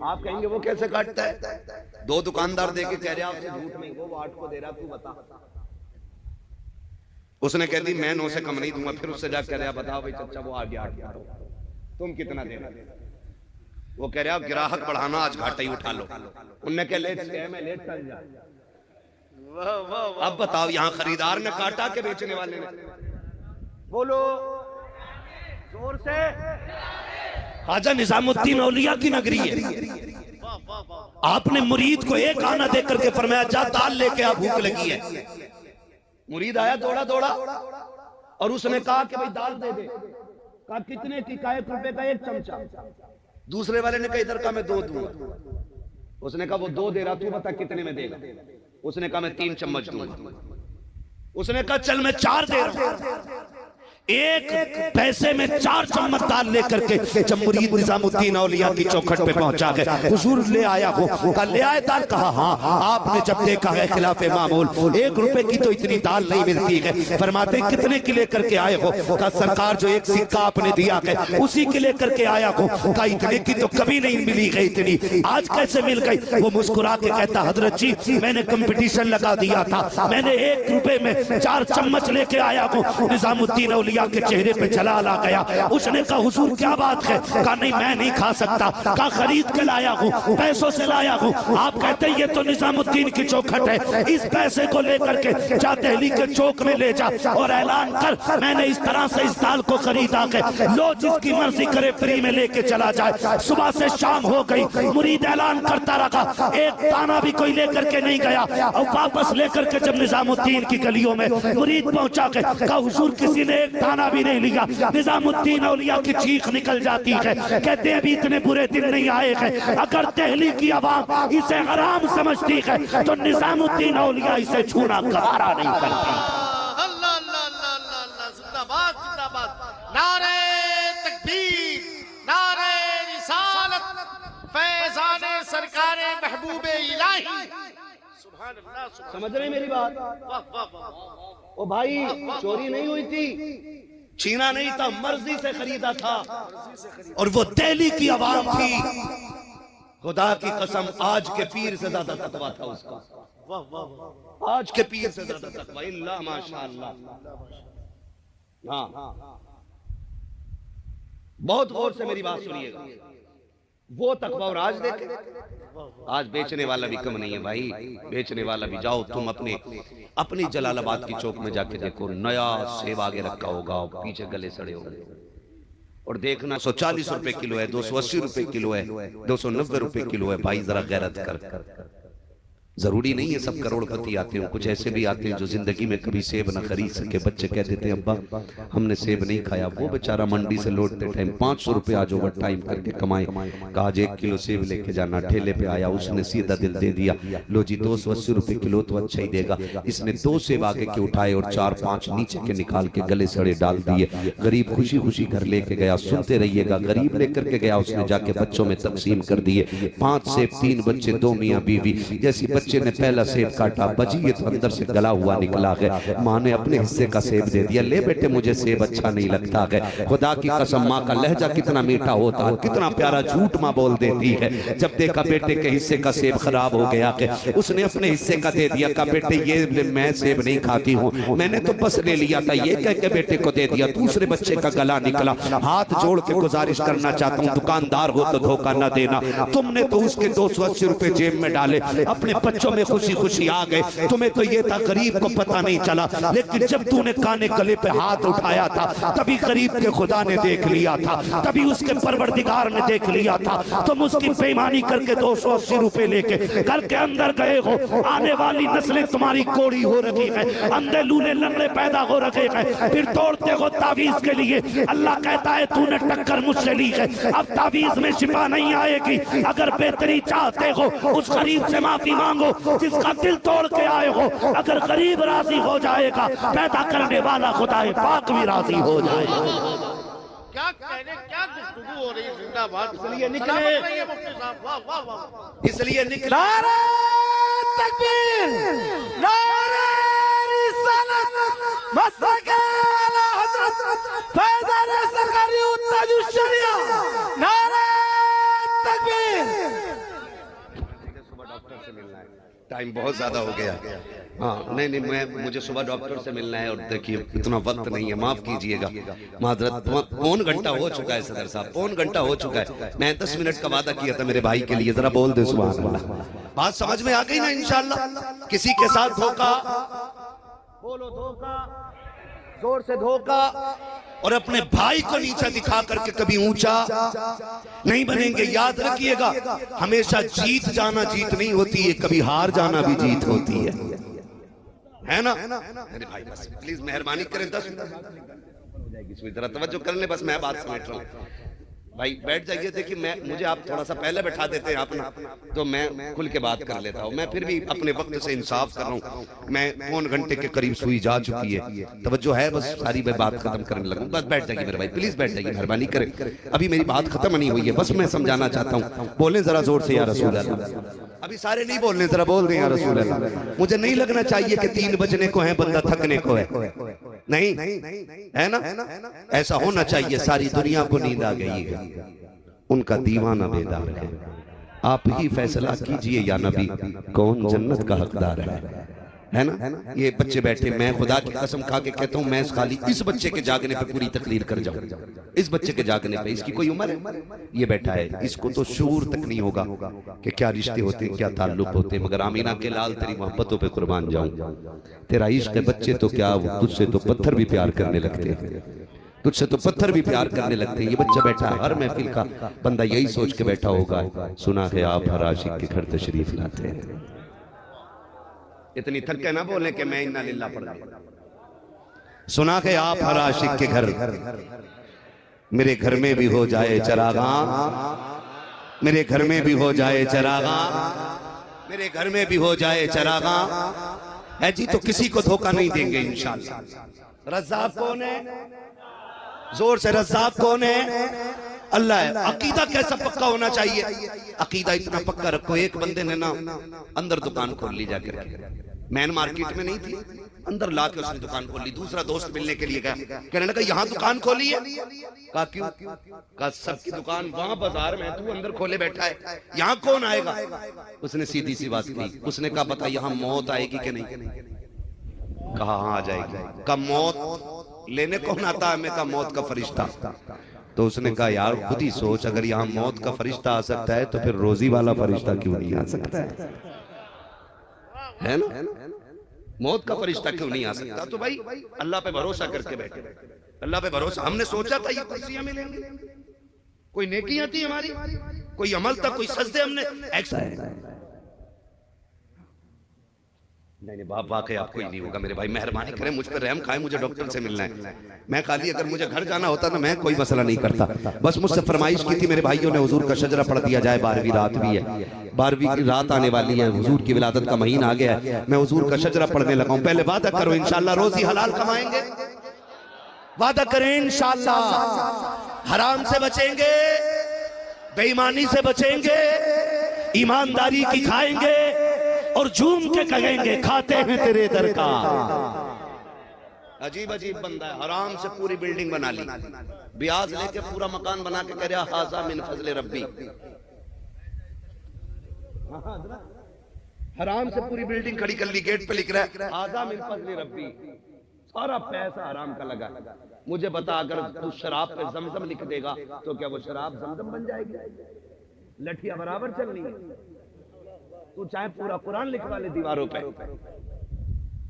आप कहेंगे वो कैसे काटता है? 2 दुकानदार देके कह रहे आपसे झूठ नहीं, वो 8 को दे रहा, तू बता। उसने कह दी मैं 9 से कम नहीं दूंगा। फिर उससे जा कह रहा बताओ भाई चचा वो आ गया 8, तुम कितना दे रहे? वो कह रहा ग्राहक बढ़ाना, आज घाटा ही उठा लो। उनने कह लेट मैं लेट चल जा। अब बताओ यहाँ खरीदार ने काटा के बेचने वाले ने? बोलो जोर से। ख्वाजा निजामुद्दीन औलिया की नगरी है। आपने मुरीद को एक आना दे करके फरमाया जा दाल लेके आ, भूख लगी है। मुरीद आया दौड़ा दौड़ा और उसने कहा कि भाई दाल दे दे। कहा कितने की? का 1 रुपए का 1 चमचा। दूसरे वाले ने कहा इधर का मैं 2 दूंगा। उसने कहा वो 2 दे रहा, तू बता कितने में देगा? उसने कहा मैं 3 चम्मच दूंगा। उसने कहा चल मैं 4 दे रहा हूं। 1 पैसे में 4 चम्मच दाल लेकर के जब मुरीद निजामुद्दीन औलिया की चौखट पे पहुंचा गए, हुजूर ले आया हो? कहा ले आए दाल? कहा हाँ। आपने जब देखा है खिलाफे मामूल 1 रुपए की तो इतनी दाल नहीं मिलती है। फरमाते कितने की लेकर के आए हो? कहा सरकार जो 1 सिक्का आपने दिया है उसी के लेकर के आया हो। कहा इतने की तो कभी नहीं मिली गई, इतनी आज कैसे मिल गई? वो मुस्कुरा के कहता हजरत जी मैंने कंपटीशन लगा दिया था, मैंने 1 रुपए में 4 चम्मच लेके आया हूँ। निजामुद्दीन औलिया के चेहरे पे जलाल आ गया। उसने कहा हुजूर क्या बात है? कहा नहीं मैं नहीं खा सकता। कहा खरीद के लाया हूँ, पैसों से लाया हूँ। आप कहते हैं ये तो निजामुद्दीन की चौखट है, इस पैसे को लेकर के जा दिल्ली के चौक में ले जा और ऐलान कर मैंने इस तरह से इस दाल को खरीदा है, लो जिसकी मर्जी करे फ्री में लेके चला जाए। सुबह से शाम हो गई, मुरीद ऐलान करता रहा, एक दाना भी कोई लेकर के नहीं गया। और वापस लेकर के जब निजामुद्दीन की गलियों में मुरीद पहुंचा के कहा हुजूर किसी ने एक दाना भी नहीं लिया। निजामुद्दीन औलिया की चीख निकल जाती है, कहते हैं अभी इतने बुरे दिन नहीं आए हैं। अगर दिल्ली की आवाम इसे हराम समझती है तो निजामुद्दीन औलिया इसे छूना गवारा नहीं करती। अल्लाह अल्लाह अल्लाह अल्लाह, जिंदाबाद जिंदाबाद। नारे तकबीर, नारे रिसालत, फैज़ाने सरकारे महबूबे इलाही। सुभान अल्लाह, समझ रहे मेरी बात? वाह वाह वाह। ओ भाई चोरी नहीं हुई थी, छीना नहीं था, मर्जी से खरीदा था। और वो दिल्ली की आवाम थी, खुदा की कसम आज के पीर से ज्यादा तकवा था उसका। वाह वाह वाह। आज के पीर से ज्यादा तकवा, इल्ला माशाअल्लाह। हाँ बहुत गौर से मेरी बात सुनिएगा। वो तकवा और आज देखे, आज बेचने वाला भी कम नहीं है भाई, बेचने वाला भी। जाओ तुम अपनी जलालाबाद की चौक में जाके देखो, नया सेब आगे रखा होगा, पीछे गले सड़े होंगे, और देखना 140 रुपए किलो है, 280 रुपए किलो है, 290 रुपए किलो है। भाई जरा गैरत कर। जरूरी नहीं है सब करोड़पति आते हो, कुछ ऐसे भी आते हैं जो जिंदगी में कभी सेब ना खरीद सके। बच्चे कह देते हैं अब्बा हमने सेब नहीं खाया। वो बेचारा मंडी से लौटते टाइम 500 रुपए आज ओवर टाइम करके कमाए, कहा आज 1 किलो सेब लेके जाना। ठेले पे आया, उसने सीधा दिल दे दिया, लो जी 280 रुपए किलो तो अच्छा ही देगा। इसने 2 सेब आगे के उठाए और 4-5 नीचे के निकाल के गले सड़े डाल दिए। गरीब खुशी खुशी घर लेके गया। सुनते रहिएगा, गरीब लेकर के गया, उसने जाके बच्चों में तकसीम कर दिए। 5 सेब, 3 बच्चे, 2 मियाँ बीवी। जैसी बच्चे ने पहला सेब काटा, बजी ये तो अंदर से गला हुआ निकला है। माँ ने अपने हिस्से का सेब दे दिया, ले बेटे मुझे सेब अच्छा नहीं लगता है। खुदा की कसम, माँ का लहजा कितना मीठा होता है, कितना प्यारा झूठ माँ बोल देती है। जब देखा बेटे के हिस्से का सेब खराब हो गया है, उसने अपने हिस्से का दे दिया। कहा बेटे ये मैं सेब नहीं खाती हूँ, मैंने तो बस ले लिया था, ये कह के बेटे को दे दिया। दूसरे बच्चे का गला निकला। हाथ जोड़ के गुजारिश करना चाहता हूँ, दुकानदार हो तो धोखा न देना। तुमने तो उसके 280 रुपए जेब में डाले, अपने बच्चों में खुशी खुशी आ गए। तुम्हें तो ये था गरीब को पता नहीं चला, लेकिन जब तूने काने गले पे हाथ उठाया था तभी गरीब के खुदा ने देख लिया था, तभी उसके परवरदिगार ने देख लिया था। तुम उसकी बेईमानी करके 280 रुपए लेके घर के अंदर गए हो। आने वाली नस्लें तुम्हारी कोड़ी हो रही है, अंधे लूले लंगड़े पैदा हो रखे हैं। फिर तोड़ते हो तावीज के लिए। अल्लाह कहता है तूने टक्कर मुझसे ली है, अब तावीज में शिफा नहीं आएगी। अगर बेहतरी चाहते हो उस गरीब से माफी मांगो जिसका दिल तोड़ के आए हो। अगर गरीब राजी हो जाएगा, पैदा करने वाला खुदा पाक भी राजी हो जाएगा। क्या कहने, क्या गुफ्तगू हो रही है। जिंदाबाद। इसलिए निकले, सलामत रहिए मुफ्ती साहब। वाह वाह वाह। इसलिए निकला। नारे तकबीर, नारे रिसालत, मसके आला हजरत फैज़ान सरकारी ताजुश शरिया। नारे तकबीर। टाइम बहुत ज्यादा हो गया। हाँ नहीं, मुझे सुबह डॉक्टर से मिलना है, और देखिए इतना वक्त नहीं है, माफ कीजिएगा। माजरत, पौन घंटा हो चुका है सदर साहब, पौन घंटा हो चुका है। मैं 10 मिनट का वादा किया था मेरे भाई के लिए, जरा बोल दे सुभान अल्लाह। बात समझ में आ गई ना इंशाअल्लाह। किसी के साथ धोखा, बोलो धोखा, जोर से धोखा, और अपने भाई को नीचा दिखा करके कभी ऊंचा नहीं बनेंगे। याद रखिएगा, हमेशा जीत जाना जीत नहीं होती है, कभी हार जाना भी जीत होती है ना। अरे भाई बस प्लीज मेहरबानी करें, 10 मिनट इसमें जरा तवज्जो कर ले, बस मैं बात समेट रहा हूँ। भाई बैठ जाइए। देखिए मुझे आप थोड़ा सा पहले बैठा देते हैं अपना, तो मैं खुल के बात कर लेता हूँ। मैं फिर भी अपने वक्त से इंसाफ कर रहा हूँ। मैं 1 घंटे के करीब सुई जा चुकी है, तवज्जो है, बस सारी मैं बात खत्म करने लगूँ। बस बैठ जाइए मेरे भाई, प्लीज बैठ जाइए, मेहरबानी करें। अभी मेरी बात खत्म नहीं हुई है, बस मैं समझाना चाहता हूँ। बोलें जरा जोर से या रसूल अल्लाह। अभी सारे नहीं बोलने, जरा बोल दें या रसूल अल्लाह। मुझे नहीं लगना चाहिए कि 3 बजने को है, बंदा थकने को है, नहीं है ना। ऐसा होना चाहिए सारी दुनिया को नींद आ गई है, उनका दीवाना बेदार है। आप ही फैसला कीजिए या नबी, कौन जन्नत का हकदार है ना। ये बच्चे बैठे, मैं खुदा की कसम खा के कहता हूँ, मैं खाली इस बच्चे के जागने पे पूरी तकरीर कर जाऊं। इस बच्चे के जागने पे, इसकी कोई उम्र है, ये बैठा है, इसको तो शूर तक नहीं होगा कि क्या रिश्ते होते हैं, क्या ताल्लुक होते हैं। मगर आमीना के लाल तेरी मोहब्बतों पे कुर्बान जाऊं। तेरा इश्क है बच्चे तो क्या, तुझसे तो पत्थर भी प्यार करने लगते हैं, तुझसे तो पत्थर भी प्यार करने लगते हैं। ये बच्चा बैठा है, हर महफिल का बंदा यही सोच के बैठा होगा, सुना है आप हर आशिक के घर तशरीफ लाते हैं। इतनी थक के ना बोले कि मैं इन्ना लिल्लाह पढ़ गया। सुना है आप हर आशिक के घर, मेरे घर में भी हो जाए चरागा, मेरे घर में भी हो जाए चरागा, मेरे घर में भी हो जाए चरागा। है जी, तो किसी को धोखा नहीं देंगे इंशाअल्लाह। रज़्ज़ाक़ कौन है? जोर से, रज़्ज़ाक़ कौन है? अल्लाह है। अकीदा कैसा पक्का होना चाहिए? अकीदा इतना पक्का रखो, एक बंदे ने ना अंदर दुकान खोल ली जाकर, मैन मार्केट में नहीं थी, अंदर ला के उसने दुकान खोल ली। दूसरा दोस्त मिलने के लिए गया, कहने लगा यहाँ दुकान खोली है। कहा क्यों? कहा सबकी दुकान वहां बाजार में, तू अंदर खोले बैठा है, यहाँ कौन आएगा? उसने सीधी सी बात की, उसने कहा पता यहाँ मौत आएगी कि नहीं? कहा हाँ आ जाएगी। कहा मौत लेने कौन आता है? मैं कहा मौत का फरिश्ता। तो उसने कहा यार खुद ही सोच, अगर यहाँ मौत का फरिश्ता आ सकता है तो फिर रोजी वाला फरिश्ता क्यों नहीं आ सकता है ना? मौत का फरिश्ता क्यों नहीं आ सकता? तो भाई अल्लाह पे भरोसा करके बैठे, अल्लाह पे भरोसा। हमने सोचा था ये कुर्सियां मिलेंगी, कोई नेकियां थी हमारी, कोई अमल था, कोई सजदे हमने नहीं बाप वाकई आपको ही नहीं होगा मेरे भाई, मेहरबानी करें मुझ पर रहम खाएं, मुझे डॉक्टर से मिलना है। मैं खाली अगर मुझे घर जाना होता ना मैं कोई मसला नहीं करता, बस मुझसे फरमाइश की थी मेरे भाइयों ने हुजूर का शजरा पढ़ दिया जाए, 12वीं रात भी है, 12वीं की रात आने वाली है, हुजूर की विलादत का महीना आ गया है, मैं हुजूर का शजरा पढ़ने लगा हूं। पहले वादा करो इंशाल्लाह रोजी हलाल कमाएंगे, वादा करें इंशाल्लाह हराम से बचेंगे, बेईमानी से बचेंगे, ईमानदारी की खाएंगे और झूम के कहेंगे खाते हैं तेरे दर का। अजीब अजीब बंदा है, हराम से पूरी बिल्डिंग बना ली, ब्याज लेके पूरा मकान बना के कह रहा हाजा मिन फजले रब्बी। हराम से पूरी बिल्डिंग खड़ी कर ली, गेट पे लिख रहा है हाजा मिन फजले रब्बी, सारा पैसा हराम का लगा। मुझे बता अगर तू शराब पे जमजम लिख देगा तो क्या वो शराब जमजम बन जाएगी? लठिया बराबर चलनी है। तू चाहे पूरा कुरान लिखवा ले दीवारों पे।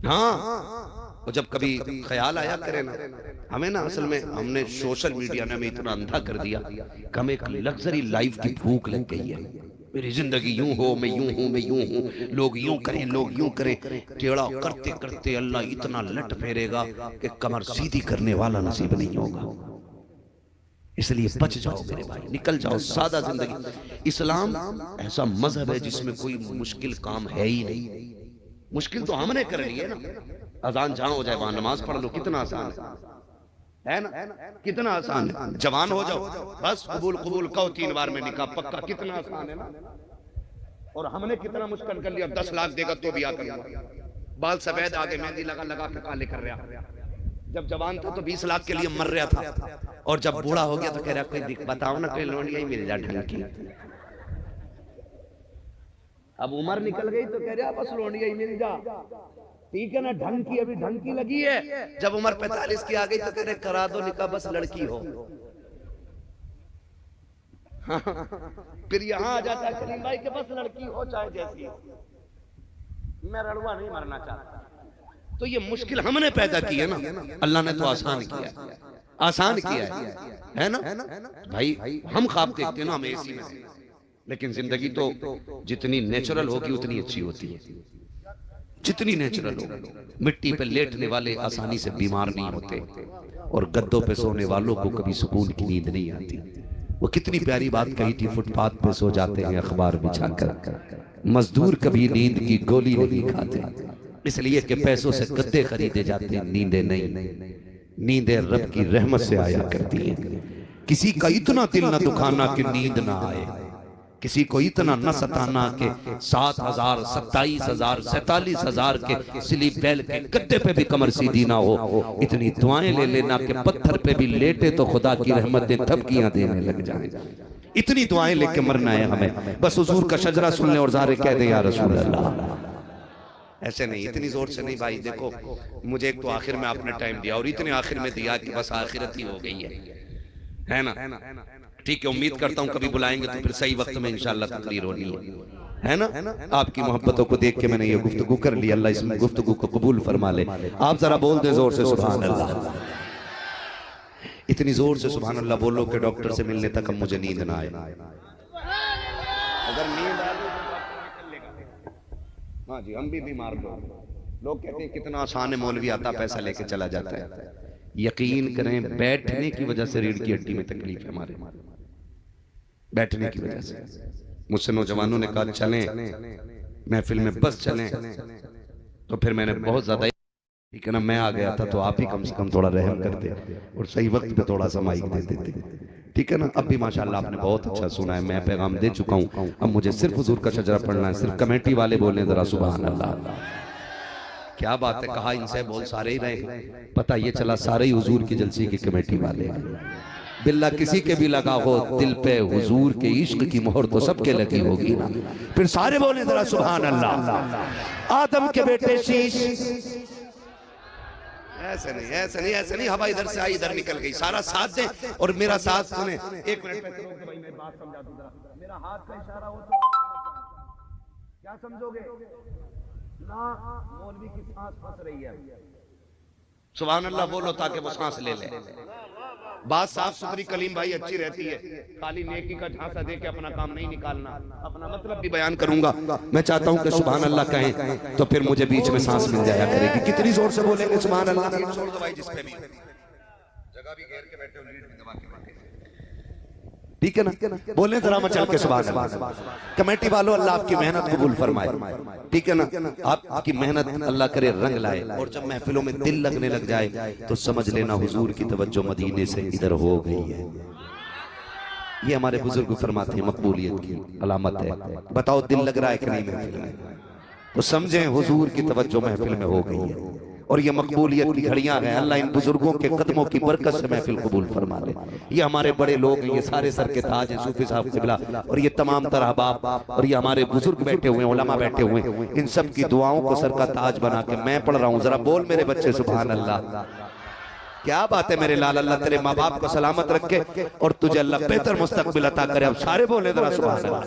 हाँ, और जब कभी ख्याल आया करे ना, हमें ना असल में हमने सोशल मीडिया ने हमें इतना अंधा कर दिया कि हमें एक लग्जरी लाइफ की भूख लग गई है। मेरी जिंदगी यूं हो, मैं यूं हूं, मैं यूं हूं, लोग यूं करें, लोग यूं करें। टेढ़ा करते करते अल्लाह इतना लट फेरेगा कि कमर सीधी करने वाला नसीब नहीं होगा। इसलिए बच जाओ मेरे भाई, निकल जाओ सादा जिंदगी। इस्लाम ऐसा मजहब है जिसमें कोई मुश्किल काम है ही नहीं। मुश्किल तो हमने कर ली है ना, अजान जहां हो जाए वहां नमाज पढ़ लो, कितना आसान है ना, कितना आसान है। जवान हो जाओ बस कबूल कबूल कहो 3 बार में निकाह पक्का, कितना आसान है ना। और हमने कितना मुश्किल कर लिया, 10 लाख देगा तो भी आकर बाल सफेद आगे मेहंदी लगा लगा के काले कर रहा। जब जवान था तो 20 लाख के लिए मर रहा था, और जब बूढ़ा हो गया तो कह रहा कोई बताओ ना कोई लोंडिया ही मिल जाए ढंग की। अब उम्र निकल गई तो कह रहा बस लोंडिया ही मिल जा, ठीक है ना, ढंग की, अभी ढंग की लगी है। जब उम्र 45 की आ गई तो कह रहे करा दो निकाह बस लड़की हो। फिर यहाँ आ जाता है करीम भाई के बस लड़की हो चाहे जैसी, मैं रड़ुआ नहीं मरना चाहता। तो ये मुश्किल हमने पैदा की है ना, अल्लाह ने तो आसान किया, आसान किया है ना भाई। हम ख्वाब देखते हैं ना हम एसी में, लेकिन जिंदगी तो जितनी नेचुरल होगी उतनी अच्छी होती है, जितनी नेचुरल हो। मिट्टी पे लेटने वाले आसानी से बीमार नहीं होते, और गद्दों पे सोने वालों को कभी सुकून की नींद नहीं आती। वो कितनी प्यारी बात कही थी, फुटपाथ पे सो जाते हैं अखबार बिछाकर, मजदूर कभी नींद की गोली नहीं खाते, इसलिए कि पैसों से गद्दे खरीदे जाते हैं, नींदें नहीं। नींदें रब की रहमत से आया करती हैं। किसी का इतना दिल न दुखाना कि नींद ना आए, किसी को इतना न सताना कि 7,000 27,000 47,000 के स्लीप वेल के गद्दे पे भी कमर सीधी ना हो। इतनी दुआएं ले लेना कि पत्थर पे भी लेटे तो खुदा की रहमतें थपकियां देने लग जाएं। इतनी दुआएं लेके मरना है हमें, बस हुजूर का शजरा सुन ले और ज़ारे कह दे या रसूल अल्लाह। ऐसे नहीं, इतनी जोर से नहीं भाई। देखो मुझे एक तो आखिर में आपने टाइम दिया, और इतने आखिर में दिया कि बस आखिरत ही हो गई है ना। ठीक है, उम्मीद करता हूँ कभी बुलाएंगे तो फिर सही वक्त में इंशाल्लाह तकरीर होनी है ना। आपकी मोहब्बतों को देख के मैंने ये गुफ्तगू कर ली, अल्लाह इस गुफ्तगू को कबूल फरमा ले। आप जरा बोल दे जोर से सुभान अल्लाह। इतनी जोर से सुभान अल्लाह बोलो कि डॉक्टर से मिलने तक मुझे नींद ना आए। अगर नींद आ हाँ जी, हम भी बीमार लोग कहते हैं कितना आसान है, मौलवी आता पैसा लेके चला जाता है। यकीन करें बैठने की वजह से रीढ़ की हड्डी में तकलीफ है हमारे, बैठने की वजह से। मुझसे नौजवानों ने कहा चलें महफिल में, बस चलें, तो फिर मैंने बहुत ज्यादा ठीक है ना, मैं आ गया था तो आप ही कम से कम थोड़ा रहम करते और सही वक्त पे थोड़ा सा माइक दे देते, ठीक है ना। अब भी माशाल्लाह आपने बहुत अच्छा सुना है, मैं पैगाम दे चुका हूँ। अब मुझे सिर्फ हुजूर का शजरा पढ़ना है। सिर्फ कमेटी वाले बोले जरा सुभान अल्लाह। क्या बात है, कहा इनसे बोल सारे ही रहे, पता ये चला सारे ही हुजूर की जलसी की कमेटी वाले। बिल्ला किसी के भी लगा हो दिल पे हुजूर के इश्क की मोहर तो सबके लगी होगी ना। फिर सारे बोले जरा सुभान अल्लाह। आदम के बेटे शीश ऐसे नहीं, ऐसे नहीं, ऐसे नहीं। हवा इधर से आई, इधर निकल गई। सारा साथ दे और मेरा साथ सुने। एक मिनट पे रोक दो भाई, मैं बात समझा दूं जरा। मेरा हाथ का इशारा हो तो आप समझ जाना। क्या समझोगे ना? मौलवी की सांस फंस रही है। सुभान अल्लाह बोलो ताकि वो सांस ले ले। बात साफ सुथरी कलीम भाई अच्छी रहती है। खाली नेकी का झांसा दे के अपना काम नहीं निकालना। अपना मतलब भी बयान करूंगा। मैं चाहता हूं कि सुभान अल्लाह कहें तो फिर मुझे बीच में सांस मिल जाया करेगी। कितनी जोर से बोलेंगे सुभान अल्लाह? छोड़ दो भाई, जिस पे भी जगह भी घेर के बैठे हो, लीड भी दबा के बैठे। ठीक है ना? बोले जरा मचल के सुभान अल्लाह। कमेटी वालों, अल्लाह आपकी मेहनत कबूल फरमाए। ठीक है ना? आपकी मेहनत अल्लाह करे रंग लाए। और जब महफिलों में दिल लगने लग जाए तो समझ लेना हुजूर की तवज्जो मदीने से इधर हो गई है। ये हमारे बुजुर्ग फरमाते हैं मकबूलियत की अलामत है। बताओ दिल लग रहा है कि नहीं महफिल में? तो समझें हुजूर की तवज्जो महफिल में हो गई है। और ये मकबूलियत की घड़ियां हैं। अल्लाह इन बुजुर्गों के कदमों की बरकत से महफिल कबूल फरमा ले। ये हमारे बड़े लोग हैं, ये सारे सर के ताज हैं, सूफी साहब किबला और ये तमाम तरह बाप और ये हमारे बुजुर्ग बैठे हुए हैं, उलमा बैठे हुए हैं। इन सब की दुआओं को सर का ताज बना के मैं पढ़ रहा हूँ। जरा बोल मेरे बच्चे सुभान अल्लाह। क्या बात है मेरे लाल। अल्लाह तेरे माँ बाप को सलामत रखे और तुझे अल्लाह बेहतर मुस्तकबिल अता करे। अब सारे बोले जरा सुभान अल्लाह।